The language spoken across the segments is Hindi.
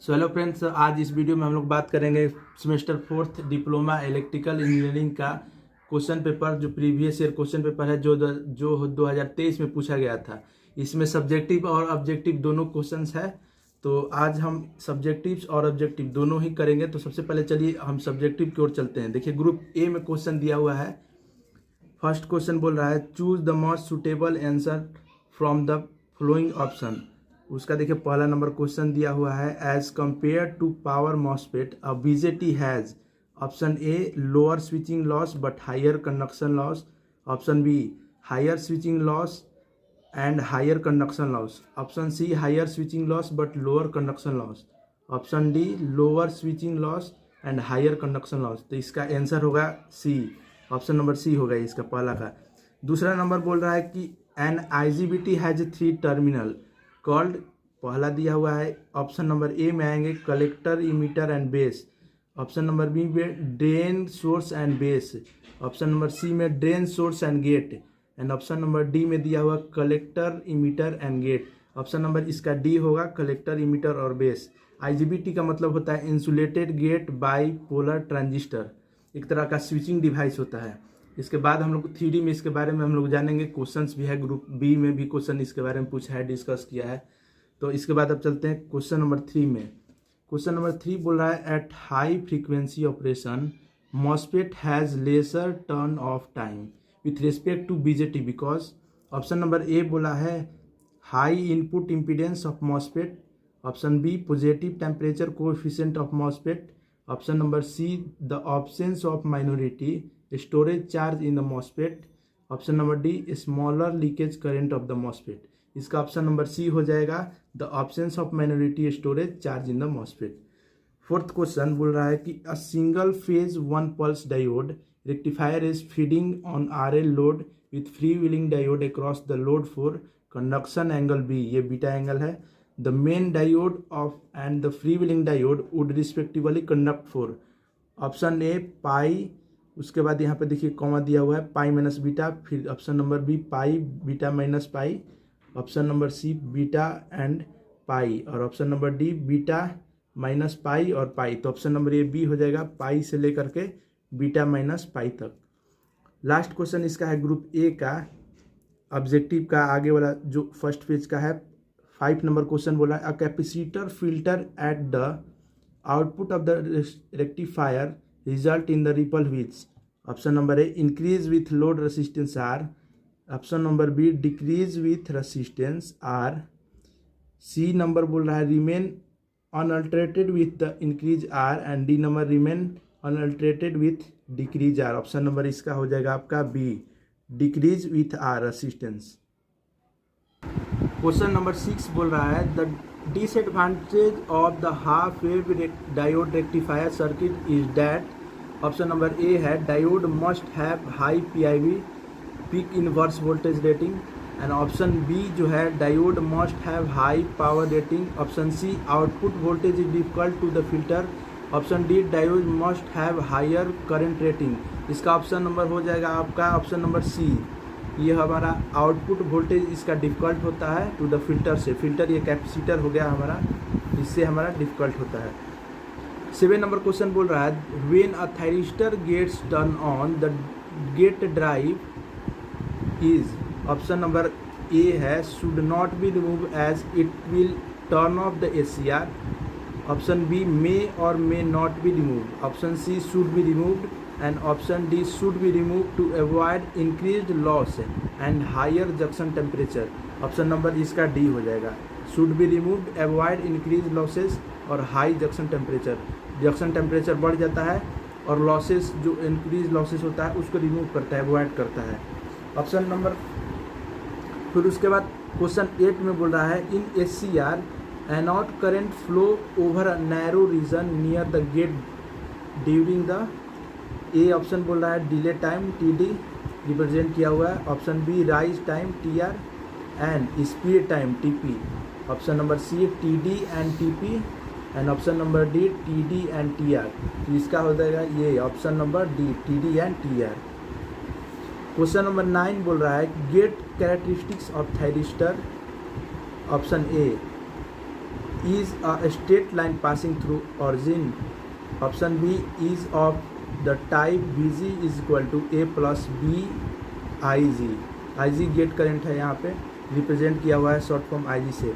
सो हेलो फ्रेंड्स, आज इस वीडियो में हम लोग बात करेंगे semester 4th diploma electrical engineering का क्वेश्चन पेपर। जो प्रीवियस ईयर क्वेश्चन पेपर है जो 2023 में पूछा गया था। इसमें सब्जेक्टिव और ऑब्जेक्टिव दोनों क्वेश्चंस है। तो आज हम सब्जेक्टिव्स और ऑब्जेक्टिव दोनों ही करेंगे। तो सबसे पहले चलिए हम सब्जेक्टिव की ओर चलते हैं। देखिए, ग्रुप ए में क्वेश्चन दिया हुआ है। फर्स्ट क्वेश्चन बोल रहा है choose the most suitable answer from the following option. उसका देखिए पहला नंबर क्वेश्चन दिया हुआ है, as compared to power MOSFET a BJT has. Option A lower switching loss but higher conduction loss. Option B higher switching loss and higher conduction loss. Option C higher switching loss but lower conduction loss. Option D lower switching loss and higher conduction loss. तो इसका आंसर होगा सी, ऑप्शन नंबर सी होगा इसका पहला का। दूसरा नंबर बोल रहा है कि an IGBT has 3 terminal called. पहला दिया हुआ है ऑप्शन नंबर ए में आएंगे collector, emitter and base. Option number B में drain, source and base. Option number C में drain, source and gate. And option number D में दिया हुआ collector, emitter and gate. Option number इसका डी होगा कलेक्टर, इमीटर और बेस। आईजीबीटी का मतलब होता है insulated gate bipolar transistor, एक तरह का स्विचिंग डिवाइस होता है। इसके बाद हम लोग थ्योरी में इसके बारे में हम लोग जानेंगे। क्वेश्चंस भी है, ग्रुप बी में भी क्वेश्चन इसके बारे में पूछा है, डिस्कस किया है। तो इसके बाद अब चलते हैं क्वेश्चन नंबर 3 में। क्वेश्चन नंबर 3 बोल रहा है at high frequency operation MOSFET has lesser turn off time with respect to BJT because. Option number A बोला है high input impedance of MOSFET. Option B positive temperature coefficient of MOSFET. Option number C the absence of minority storage charge in the MOSFET. Option number D smaller leakage current of the MOSFET. इसका ऑप्शन नंबर सी हो जाएगा the absence of minority storage charge in the MOSFET. Fourth question बोल रहा है कि a single phase 1 pulse diode rectifier is feeding on RL load with free wheeling diode across the load for conduction angle B. ये बीटा एंगल है। The main diode off and the free wheeling diode would respectively conduct for. Option A pi, उसके बाद यहाँ पे देखिए कॉमा दिया हुआ है पाई माइनस बीटा। फिर option number B pi beta minus pi. Option number C beta and pi. और option number D beta minus pi और पाई। तो ऑप्शन नंबर ए बी हो जाएगा, पाई से लेकर के बीटा माइनस पाई तक। लास्ट क्वेश्चन इसका है ग्रुप ए का ऑब्जेक्टिव का आगे वाला जो फर्स्ट पेज का है। 5 नंबर क्वेश्चन बोला है a capacitor filter at the output of the rectifier result in the ripple which. Option number A increase with load resistance R. Option number B decrease with resistance R. C number बोल रहा है remain unaltered with the increase R. And D number remain unaltered with decrease R. Option number इसका हो जाएगा आपका B, decrease with R resistance. Question number 6 बोल रहा है the disadvantage of the half wave diode rectifier circuit is that. Option number A है diode must have high PIV peak inverse voltage rating. And option B जो है diode must have high power rating. Option C output voltage is difficult to the filter. Option D diode must have higher current rating. इसका ऑप्शन नंबर हो जाएगा आपका ऑप्शन नंबर सी। ये हमारा आउटपुट वोल्टेज इसका डिफिकल्ट होता है टू द फिल्टर से। फिल्टर ये कैपेसिटर हो गया हमारा, इससे हमारा डिफिकल्ट होता है। 7 नंबर क्वेश्चन बोल रहा है when a thyristor gets turn on the gate drive is. Option number A है should not be remove as it will turn off the SCR. Option B may और may not be remove. Option C should be removed. And option D should be remove to avoid increased loss and higher junction temperature. Option number इसका डी हो जाएगा, should be removed, avoid increase losses और high junction temperature. Junction temperature बढ़ जाता है और लॉसेस जो इंक्रीज लॉसेस होता है उसको रिमूव करता है, अवॉइड करता है। ऑप्शन नंबर फिर उसके बाद क्वेश्चन 8 में बोल रहा है in SCR anode current flow over a narrow region near the gate during the. A option बोल रहा है delay time T D represent किया हुआ है। Option B rise time T R and speed time T P. Option number C T D and T P. And option number D T D and T R. तो इसका हो जाएगा ये option number D T D and T R. Question number 9 बोल रहा है gate characteristics of thyristor. Option A is a straight line passing through origin. Option B is of the type Vg is equal to A plus B Ig. Ig gate current है, यहाँ पे रिप्रेजेंट किया हुआ है शॉर्ट फॉर्म Ig से.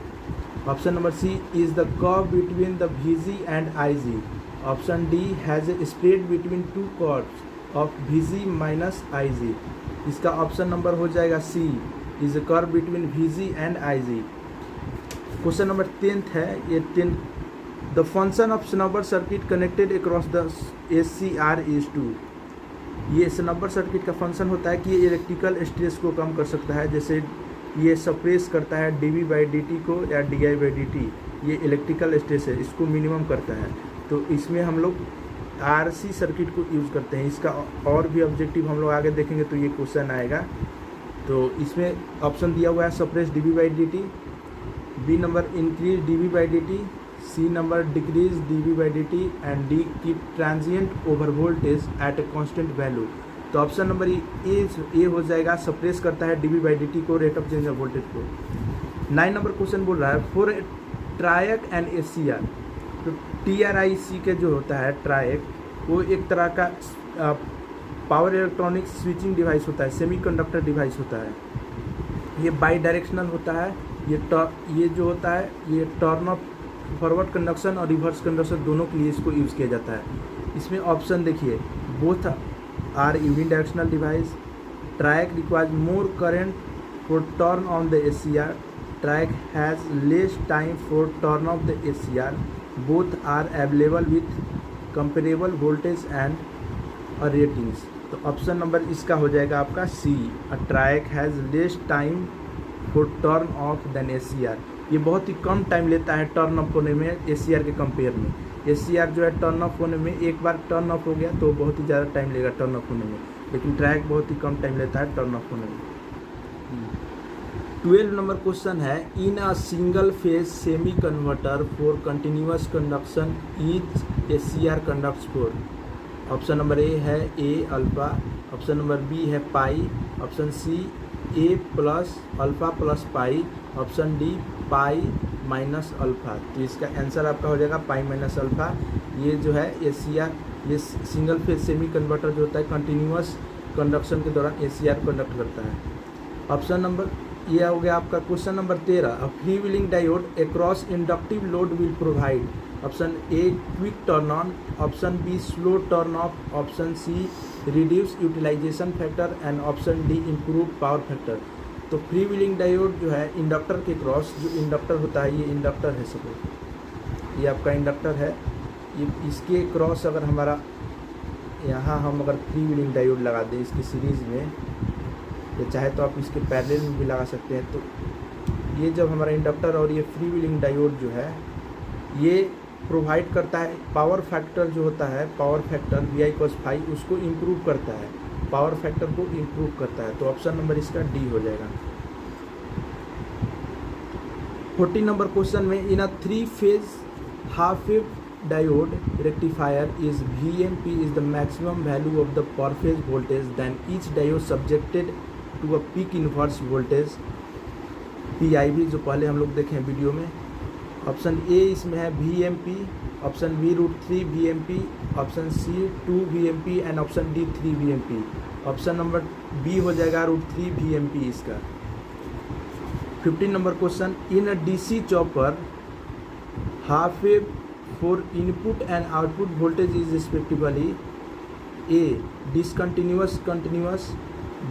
Option number C is the curve between the Vg and Ig. Option D has a spread between two curves of Vg minus Ig. इसका ऑप्शन नंबर हो जाएगा C, is a curve between Vg and Ig. Question number 10th है, ये 10 the function of snubber circuit connected across the SCR is to. ये स्नबर सर्किट का फंक्शन होता है कि ये इलेक्ट्रिकल स्ट्रेस को कम कर सकता है. जैसे ये सप्रेस करता है dV/dt को या di/dt, ये इलेक्ट्रिकल स्ट्रेस है, इसको मिनिमम करता है. तो इसमें हम लोग RC सर्किट को यूज़ करते हैं. इसका और भी ऑब्जेक्टिव हम लोग आगे देखेंगे तो ये क्वेश्चन आएगा. तो इसमें ऑप्शन दिया हुआ है suppress dV/dt, B number increase dV/dt, C number decrease dV/dt and D keep transient over voltage at a constant value. तो ऑप्शन नंबर ए हो जाएगा, सप्रेस करता है dV/dt को, rate of change of voltage को. 9 नंबर क्वेश्चन बोल रहा है फॉर ट्रायक एंड SCR. तो TRIC के जो होता है ट्रायक, वो एक तरह का पावर इलेक्ट्रॉनिक्स स्विचिंग डिवाइस होता है, सेमीकंडक्टर डिवाइस होता है. ये बाई डायरेक्शनल होता है. ये जो होता है ये टर्न ऑफ फॉरवर्ड कंडक्शन और रिवर्स कंडक्शन दोनों के लिए इसको यूज़ किया जाता है. इसमें ऑप्शन देखिए, both are unidirectional device. Triac requires more current for turn on the SCR. Triac has less time for turn off the SCR. Both are available with comparable voltage and ratings. तो ऑप्शन नंबर इसका हो जाएगा आपका C, a triac has less time for turn off than SCR. ये बहुत ही कम टाइम लेता है टर्न ऑफ होने में SCR के कंपेयर में. SCR जो है टर्न ऑफ होने में, एक बार टर्न ऑफ हो गया तो बहुत ही ज़्यादा टाइम लेगा टर्न ऑफ होने में, लेकिन ट्रैक बहुत ही कम टाइम लेता है टर्न ऑफ होने में. 12 नंबर क्वेश्चन है, in a single phase semi converter for continuous conduction each SCR conducts for. Option number A है A alpha, option number B है pi, option C A plus alpha plus pi, option D pi minus alpha. तो इसका आंसर आपका हो जाएगा पाई माइनस अल्फा. ये जो है SCR, ये सिंगल फेज सेमी कन्वर्टर जो होता है कंटिन्यूअस कंडक्शन के दौरान SCR कंडक्ट करता है. ऑप्शन नंबर ये हो गया आपका question number 13, a free wheeling diode across inductive load will provide. Option A quick turn on, option B slow turn off, option C reduce utilization factor and option D improve power factor. तो फ्री व्हीलिंग डायोड जो है इंडक्टर के क्रॉस, जो इंडक्टर होता है ये इंडक्टर है, सपोज ये आपका इंडक्टर है, ये इसके क्रॉस अगर हमारा यहाँ हम अगर फ्री व्हीलिंग डायोड लगा दें इसकी सीरीज़ में, या चाहे तो आप इसके पैरेलल में भी लगा सकते हैं. तो ये जब हमारा इंडक्टर और ये फ्री व्हीलिंग डायोड जो है ये प्रोवाइड करता है पावर फैक्टर जो होता है, पावर फैक्टर VI/5 उसको इम्प्रूव करता है, पावर फैक्टर को इम्प्रूव करता है. तो ऑप्शन नंबर इसका डी हो जाएगा. 14 नंबर क्वेश्चन में, in a 3 phase half wave diode rectifier is VMP is the maximum value of the per phase voltage then each diode subjected to a peak inverse voltage PIV, जो पहले हम लोग देखे हैं वीडियो में. ऑप्शन ए इसमें है VMP, option B √3 VMP, option C 2 VMP and option D 3 VMP. Option number B हो जाएगा √3 VMP इसका. 15 number question, in a DC chopper half wave for input and output voltage is respectively A discontinuous continuous,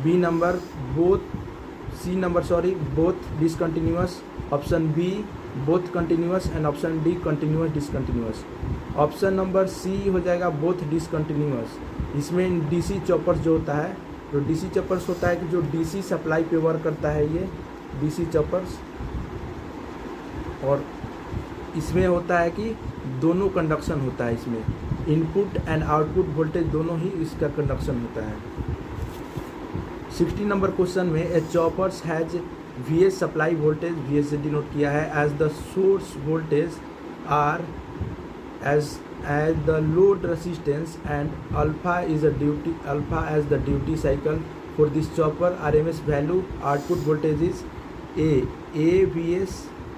B number both discontinuous, option B both continuous and option D continuous discontinuous. Option number C हो जाएगा बोथ डिसकंटिन्यूअस. इसमें DC चॉपर्स जो होता है, तो DC चॉपर्स होता है कि जो DC सप्लाई पे वर्क करता है, ये DC चॉपर्स, और इसमें होता है कि दोनों कंडक्शन होता है, इसमें इनपुट एंड आउटपुट वोल्टेज दोनों ही इसका कंडक्शन होता है. 16 नंबर क्वेश्चन में, a choppers has VS supply voltage, VS से डिनोट किया है, as the source voltage R as the load resistance and alpha as the duty cycle. For this chopper RMS value output voltage is A VS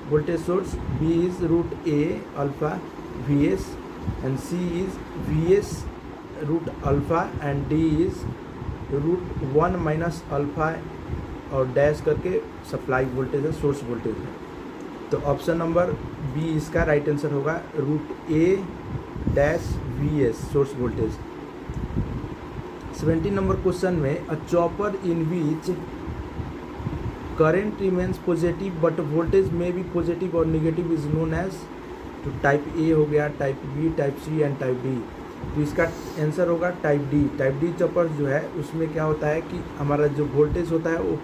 voltage source, B is root A alpha Vs and C is Vs root alpha and D is root 1 minus alpha और डैश करके सप्लाई वोल्टेज है, सोर्स वोल्टेज है। तो ऑप्शन नंबर बी इसका राइट आंसर होगा, root A dash V S source voltage. 17 number question में a chopper in which current remains positive but voltage में भी पॉजिटिव और नेगेटिव इज नोन एज, तो टाइप ए हो गया, type B, type C and type D. तो इसका आंसर होगा type D. Type D chopper जो है उसमें क्या होता है कि हमारा जो वोल्टेज होता है वो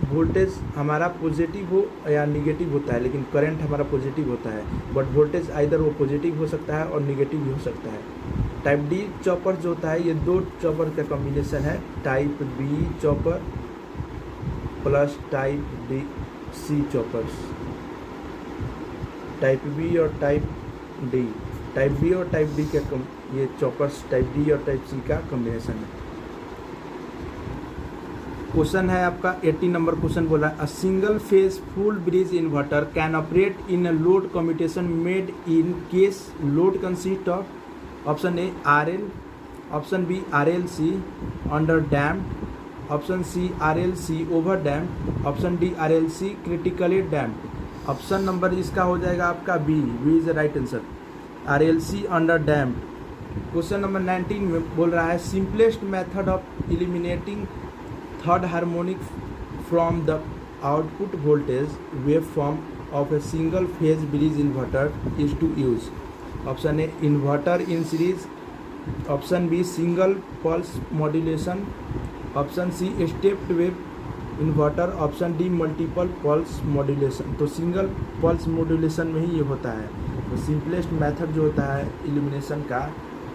वोल्टेज हमारा पॉजिटिव हो या निगेटिव होता है, लेकिन करंट हमारा पॉजिटिव होता है, बट वोल्टेज आइदर वो पॉजिटिव हो सकता है और निगेटिव भी हो सकता है। टाइप डी चॉपर जो होता है ये दो चॉपर का कॉम्बिनेशन है, type B chopper plus type D C choppers, type B और टाइप डी, टाइप बी और टाइप डी का ये चॉपर्स टाइप डी और टाइप सी का कॉम्बिनेशन है। क्वेश्चन है आपका 18 नंबर क्वेश्चन बोला, a single phase full bridge inverter can operate in a load commutation made in case load consist of, option A R L, option B R L C under damp, option C R L C over damp, option D R L C critically damp. Option number इसका हो जाएगा आपका B, B is the right answer, R L C under damp. Question number 19 में बोल रहा है, simplest method of eliminating third harmonic from the output voltage wave form of a single phase bridge inverter is to use, option A inverter in series, option B single pulse modulation, option C stepped wave inverter, option D multiple pulse modulation. तो सिंगल पल्स मॉड्यूलेशन में ही ये होता है। तो सिंपलेस्ट मेथड जो होता है एलिमिनेशन का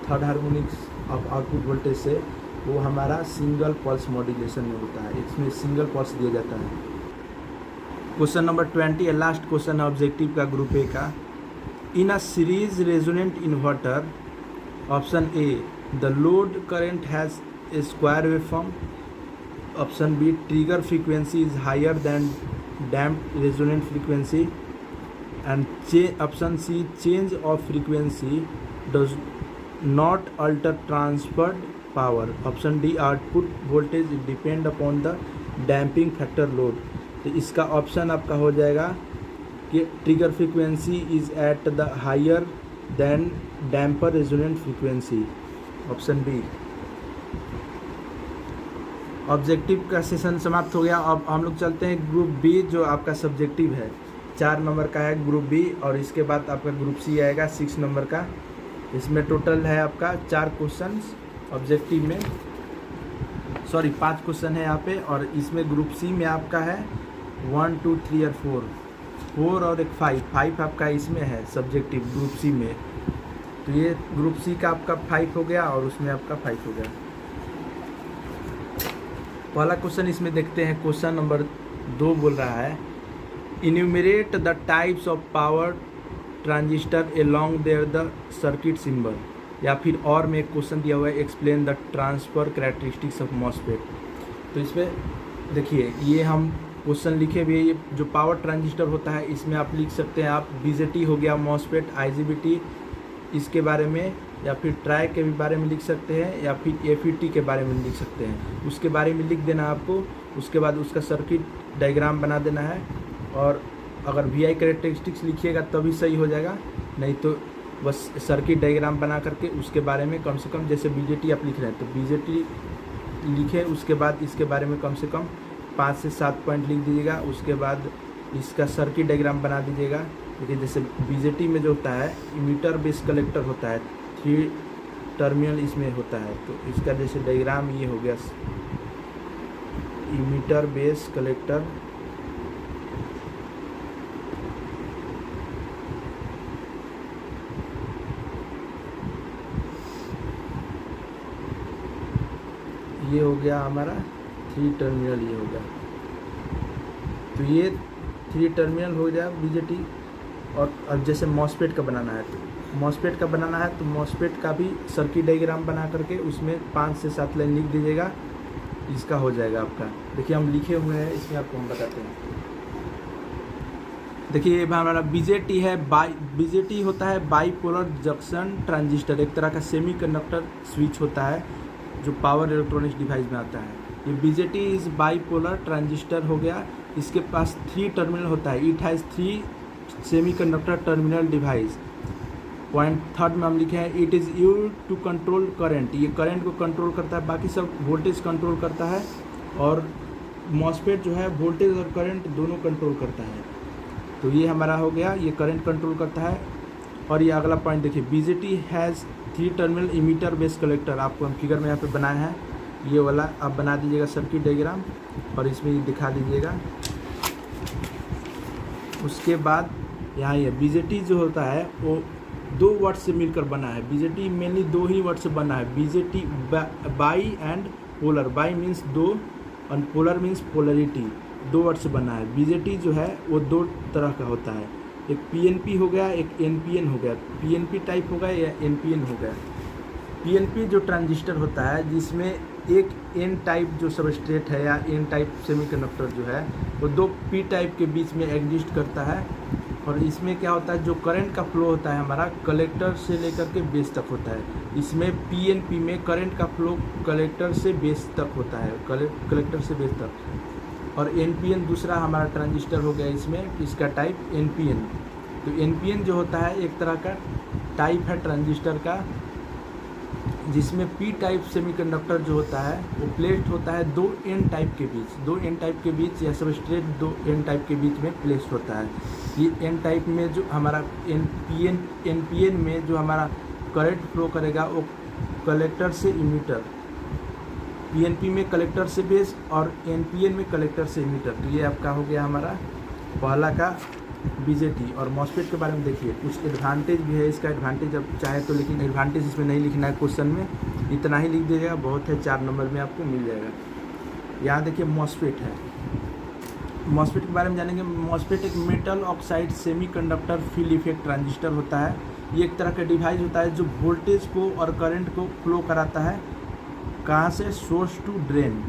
third harmonics of output voltage से, वो हमारा सिंगल पल्स मॉड्यूलेशन में होता है, इसमें सिंगल पल्स दिया जाता है। क्वेश्चन नंबर 20 लास्ट क्वेश्चन है ऑब्जेक्टिव का ग्रुप ए का, in a series resonant inverter, option A the load current has a square wave form, option B trigger frequency is higher than damped resonant frequency, and option C change of frequency does not alter transferred power, option D output voltage depend upon the damping factor load. तो इसका ऑप्शन आपका हो जाएगा कि trigger frequency is at the higher than damper resonant frequency, option B. Objective का सेशन समाप्त हो गया। अब हम लोग चलते हैं ग्रुप बी जो आपका सब्जेक्टिव है, 4 नंबर का है ग्रुप बी, और इसके बाद आपका ग्रुप सी आएगा 6 नंबर का। इसमें टोटल है आपका 4 क्वेश्चन ऑब्जेक्टिव में, सॉरी 5 क्वेश्चन है यहाँ पे, और इसमें ग्रुप सी में आपका है 1 2 3 और 4 और एक 5 आपका इसमें है सब्जेक्टिव ग्रुप सी में। तो ये ग्रुप सी का आपका 5 हो गया और उसमें आपका 5 हो गया। पहला क्वेश्चन इसमें देखते हैं, क्वेश्चन नंबर 2 बोल रहा है, enumerate the types of power transistor along their the circuit symbol, या फिर और में एक क्वेश्चन दिया हुआ है, explain the transfer characteristics of MOSFET. तो इसमें देखिए ये हम क्वेश्चन लिखे हुए, ये जो पावर ट्रांजिस्टर होता है इसमें आप लिख सकते हैं, आप बीजेटी हो गया, मॉसफेट, आईजीबीटी इसके बारे में, या फिर ट्राई के भी बारे में लिख सकते हैं, या फिर एफईटी के बारे में लिख सकते हैं। उसके बारे में लिख देना आपको, उसके बाद उसका सर्किट डायग्राम बना देना है, और अगर वीआई कैरेक्टरिस्टिक्स लिखिएगा तभी सही हो जाएगा, नहीं तो बस सर्किट डायग्राम बना करके उसके बारे में कम से कम, जैसे बीजेटी आप लिख रहे हैं तो बीजेटी लिखें, उसके बाद इसके बारे में कम से कम 5 से 7 पॉइंट लिख दीजिएगा, उसके बाद इसका सर्किट डायग्राम बना दीजिएगा। देखिए जैसे बीजेटी में जो होता है इमीटर बेस कलेक्टर होता है, 3 टर्मिनल इसमें होता है, तो इसका जैसे डायग्राम ये हो गया, इमीटर बेस कलेक्टर, ये हो गया हमारा 3 टर्मिनल, ये हो गया। तो ये 3 टर्मिनल हो गया बीजेटी। और अब जैसे मॉसफेट का बनाना है, तो मॉसफेट का बनाना है तो मॉसफेट का भी सर्किट डायग्राम बना करके उसमें 5 से 7 लाइन लिख दीजिएगा, इसका हो जाएगा आपका। देखिए हम लिखे हुए हैं, इसमें आपको हम बताते हैं। देखिए ये हमारा बीजेटी है। बीजेटी होता है बाईपोलर जंक्शन ट्रांजिस्टर, एक तरह का सेमीकंडक्टर स्विच होता है जो पावर इलेक्ट्रॉनिक्स डिवाइस में आता है। ये बीजेटी इज बाईपोलर ट्रांजिस्टर हो गया। इसके पास 3 टर्मिनल होता है। It has 3 semiconductor terminal device. Point 3 में हम लिखे हैं it is use to control current. ये करंट को कंट्रोल करता है, बाकी सब वोल्टेज कंट्रोल करता है। और मॉसफेट जो है वोल्टेज और करंट दोनों कंट्रोल करता है। तो ये हमारा हो गया, ये करंट कंट्रोल करता है। और ये अगला पॉइंट देखिए, BJT has 3 terminal emitter base collector. आपको हम फिगर में यहाँ पे बनाए हैं, ये वाला आप बना दीजिएगा सर्किट डायग्राम और इसमें ये दिखा दीजिएगा। उसके बाद यहाँ ये बीजेटी जो होता है वो 2 वर्ड से मिलकर बना है। बीजेटी मेनली 2 ही वर्ड से बना है। BJT by and polar. By means 2 और पोलर मीन्स पोलरिटी। 2 वर्ड से बना है। बीजेटी जो है वो 2 तरह का होता है, एक पीएनपी हो गया, एक एनपीएन हो गया। पीएनपी टाइप हो गया या एनपीएन हो गया। पीएनपी जो ट्रांजिस्टर होता है जिसमें एक एन टाइप जो सबस्ट्रेट है या एन टाइप सेमीकंडक्टर जो है वो 2 पी टाइप के बीच में एग्जिस्ट करता है। और इसमें क्या होता है, जो करंट का फ्लो होता है हमारा कलेक्टर से लेकर के बेस तक होता है। इसमें पीएनपी में करंट का फ्लो कलेक्टर से बेस तक होता है, कलेक्टर से बेस तक। और एनपीएन दूसरा हमारा ट्रांजिस्टर हो गया, इसमें इसका टाइप एनपीएन। तो एनपीएन जो होता है एक तरह का टाइप है ट्रांजिस्टर का, जिसमें पी टाइप सेमीकंडक्टर जो होता है वो प्लेस्ड होता है 2 एन टाइप के बीच। 2 एन टाइप के बीच या सबस्ट्रेट 2 एन टाइप के बीच में प्लेस्ड होता है। ये एन टाइप में जो हमारा एनपीएन में जो हमारा करंट फ्लो करेगा वो कलेक्टर से इमीटर। पीएनपी में कलेक्टर से बेस और एनपीएन में कलेक्टर से इमीटर। तो ये आपका हो गया हमारा पहला का बीजेटी। और मॉसफेट के बारे में देखिए, कुछ एडवांटेज भी है इसका। एडवांटेज अब चाहे तो, लेकिन एडवांटेज इसमें नहीं लिखना है क्वेश्चन में, इतना ही लिख दीजिएगा, बहुत है, 4 नंबर में आपको मिल जाएगा। यहाँ देखिए मॉसफेट है। मॉसफेट के बारे में जानेंगे। मॉसफेट एक metal oxide semiconductor field effect transistor होता है। ये एक तरह का डिवाइस होता है जो वोल्टेज को और करंट को फ्लो कराता है, कहाँ से, सोर्स टू ड्रेन।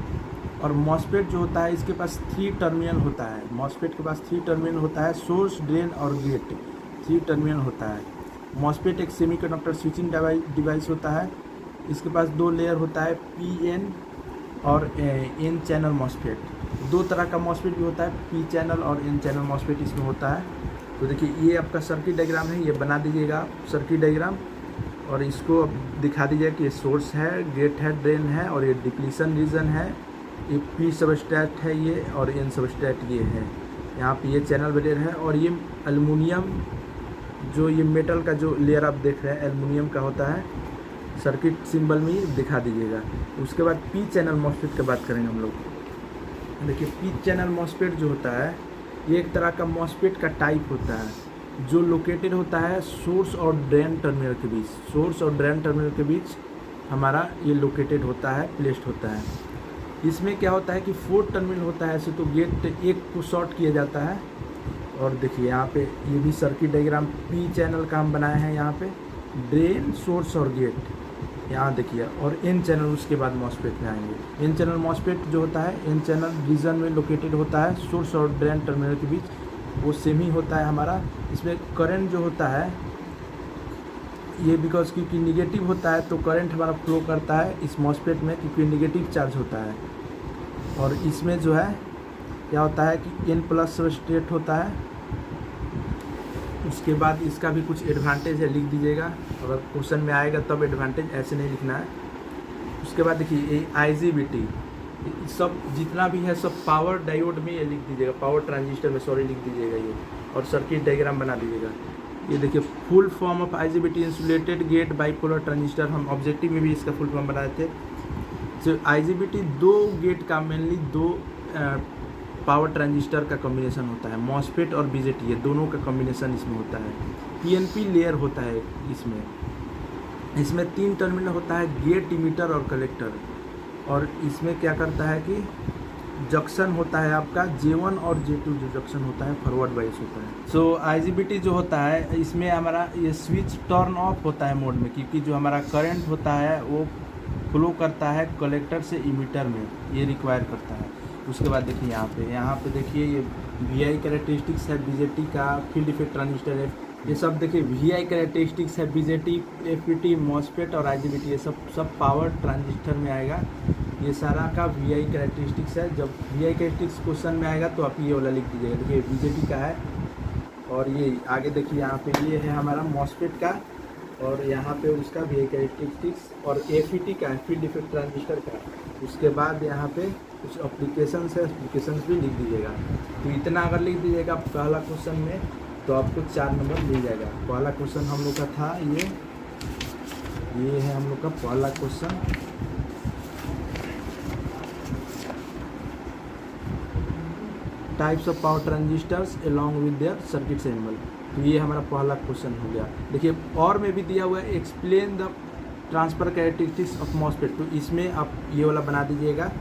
और मॉसफेट जो होता है इसके पास 3 टर्मिनल होता है। मॉसफेट के पास 3 टर्मिनल होता है, सोर्स, ड्रेन और गेट, 3 टर्मिनल होता है। मॉसफेट एक सेमीकंडक्टर स्विचिंग डिवाइस होता है। इसके पास 2 लेयर होता है, पीएन और एन चैनल मॉसफेट। 2 तरह का मॉसफेट भी होता है, पी चैनल और एन चैनल मॉसफेट इसमें होता है। तो देखिए ये आपका सर्किट डायग्राम है, ये बना दीजिएगा आप सर्किट डायग्राम और इसको अब दिखा दीजिएगा कि ये सोर्स है, गेट है, ड्रेन है और ये डिप्लीशन रीजन है। ये पी सबस्ट्रेट है ये और एन सबस्ट्रेट ये है। यहाँ पे ये चैनल लेयर है और ये एल्युमिनियम जो ये मेटल का जो लेयर आप देख रहे हैं एल्युमिनियम का होता है। सर्किट सिंबल में ही दिखा दीजिएगा। उसके बाद पी चैनल मॉसफेट की बात करेंगे हम लोग। देखिए पी चैनल मॉसफेट जो होता है ये एक तरह का मॉसफेट का टाइप होता है जो लोकेटेड होता है सोर्स और ड्रेन टर्मिनल के बीच। सोर्स और ड्रेन टर्मिनल के बीच हमारा ये लोकेटेड होता है, प्लेस्ड होता है। इसमें क्या होता है कि 4 टर्मिनल होता है ऐसे, तो गेट एक को शॉर्ट किया जाता है। और देखिए यहाँ पे ये भी सर्किट डायग्राम पी चैनल का हम बनाए हैं। यहाँ पे ड्रेन, सोर्स और गेट यहाँ देखिए, और एन चैनल उसके बाद मॉसफेट में आएंगे। एन चैनल मॉसफेट जो होता है एन चैनल रीजन में लोकेटेड होता है, सोर्स और ड्रेन टर्मिनल के बीच, वो सेम ही होता है हमारा। इसमें करंट जो होता है ये बिकॉज क्योंकि निगेटिव होता है तो करंट हमारा फ्लो करता है इस मॉसफेट में, क्योंकि निगेटिव चार्ज होता है। और इसमें जो है क्या होता है कि N+ सबस्ट्रेट होता है। उसके बाद इसका भी कुछ एडवांटेज है, लिख दीजिएगा, अगर क्वेश्चन में आएगा तब एडवांटेज, ऐसे नहीं लिखना है। उसके बाद देखिए ये IGBT सब जितना भी है सब पावर डायोड में ये लिख दीजिएगा, पावर ट्रांजिस्टर में सॉरी लिख दीजिएगा ये, और सर्किट डायग्राम बना दीजिएगा। ये देखिए full form of IGBT insulated gate bipolar transistor, हम ऑब्जेक्टिव में भी इसका फुल फॉर्म बनाए थे। जो IGBT 2 गेट का मेनली 2 पावर ट्रांजिस्टर का कॉम्बिनेशन होता है। मॉसफेट और बीजेटी ये दोनों का कॉम्बिनेशन इसमें होता है। PNP लेयर होता है इसमें 3 टर्मिनल होता है, गेट, इमीटर और कलेक्टर। और इसमें क्या करता है कि जंक्शन होता है आपका J1 और J2 जो जंक्शन होता है फॉरवर्ड बाइस होता है। सो IGBT जो होता है इसमें हमारा ये स्विच टर्न ऑफ होता है मोड में, क्योंकि जो हमारा करंट होता है वो फ्लो करता है कलेक्टर से इमीटर में, ये रिक्वायर करता है। उसके बाद देखिए यहाँ पे देखिए ये VI कैरेक्टरिस्टिक्स है बीजेटी का, फील्ड इफेक्ट ट्रांजिस्टर है, ये सब देखिए VI कैरेक्टरिस्टिक्स है बीजेटी, FET, मॉसफेट और IGBT, ये सब पावर ट्रांजिस्टर में आएगा। ये सारा का VI कैरेक्टरिस्टिक्स है। जब VI कैरेक्टरिस्टिक्स क्वेश्चन में आएगा तो आप ये वाला लिख दीजिएगा। देखिए बीजेटी का है, और ये आगे देखिए यहाँ पे ये है हमारा मॉसफेट का, और यहाँ पे उसका VI कैरेक्टरिस्टिक्स, और FET का है, फील्ड इफेक्ट ट्रांजिस्टर का। उसके बाद यहाँ पे कुछ एप्लीकेशंस है, एप्लीकेशंस भी लिख दीजिएगा। तो इतना अगर लिख दीजिएगा पहला क्वेश्चन में तो आपको 4 नंबर मिल जाएगा। पहला क्वेश्चन हम लोग का था ये है हम लोग का पहला question. Types of power transistors along with their circuit symbol. तो ये हमारा पहला क्वेश्चन हो गया। देखिए और में भी दिया हुआ है, explain the transfer characteristics of MOSFET. तो इसमें आप ये वाला बना दीजिएगा,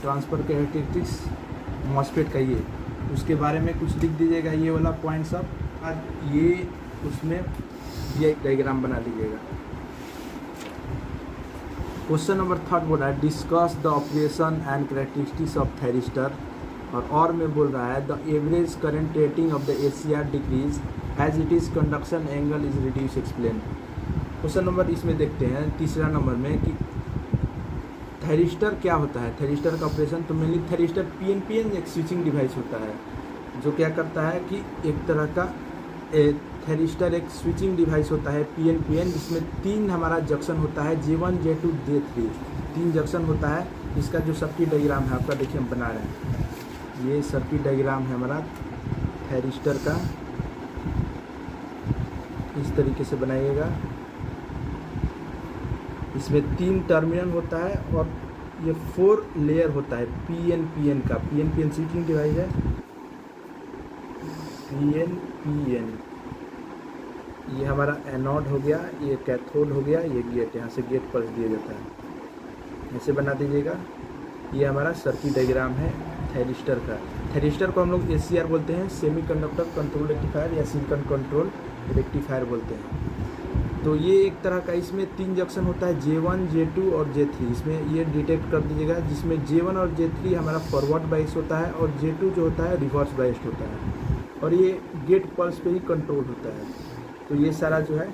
ट्रांसफर कैरेक्टरिस्टिक्स मॉसफेट का ये, उसके बारे में कुछ लिख दीजिएगा, ये वाला पॉइंट्स ऑफ, और ये उसमें ये एक डायग्राम बना दीजिएगा। क्वेश्चन नंबर 3 बोल रहा है discuss the operation and characteristics of thyristor, और में बोल रहा है the average current rating of the ACR decrease as it is conduction angle is reduce explain. Question number इसमें देखते हैं तीसरा नंबर में कि थायरिस्टर क्या होता है, थायरिस्टर का ऑपरेशन। तो मेनली थायरिस्टर PNPN एक स्विचिंग डिवाइस होता है जो क्या करता है कि एक तरह का थायरिस्टर एक स्विचिंग डिवाइस होता है PNPN, जिसमें 3 हमारा जंक्शन होता है, J1 J2 J3, 3 जंक्शन होता है। इसका जो सर्किट डायग्राम है आपका देखिए हम बना रहे हैं, ये सर्किट डायग्राम है हमारा थायरिस्टर का, इस तरीके से बनाइएगा। इसमें 3 टर्मिनल होता है और ये 4 लेयर होता है PNPN का। PNPN स्विचिंग डिवाइस है, PNPN। ये हमारा एनोड हो गया, ये कैथोड हो गया, ये गेट, यहाँ से गेट पल्स दिया जाता है, ऐसे बना दीजिएगा। ये हमारा सर्किट डायग्राम है थायरिस्टर का। थायरिस्टर को हम लोग ACR बोलते हैं, सेमीकंडक्टर कंट्रोल रेक्टिफायर या सिलिकॉन कंट्रोल रेक्टिफायर बोलते हैं। तो ये एक तरह का, इसमें 3 जंक्शन होता है, J1 J2 और J3। इसमें ये डिटेक्ट कर दीजिएगा, जिसमें J1 और J3 हमारा फॉरवर्ड बाइस होता है और J2 जो होता है रिवर्स बाइस्ड होता है, और ये गेट पल्स पे ही कंट्रोल होता है। तो ये सारा जो है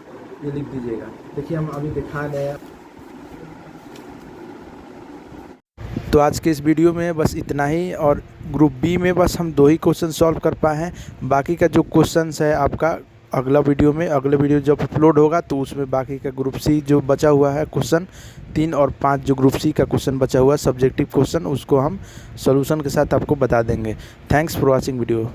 ये लिख दीजिएगा। देखिए हम अभी दिखा रहे हैं। तो आज के इस वीडियो में बस इतना ही, और ग्रुप बी में बस हम 2 ही क्वेश्चन सॉल्व कर पाए हैं। बाकी का जो क्वेश्चंस है आपका अगले वीडियो जब अपलोड होगा तो उसमें बाकी का ग्रुप सी जो बचा हुआ है क्वेश्चन 3 और 5 जो ग्रुप सी का क्वेश्चन बचा हुआ है सब्जेक्टिव क्वेश्चन, उसको हम सॉल्यूशन के साथ आपको बता देंगे। Thanks for watching video.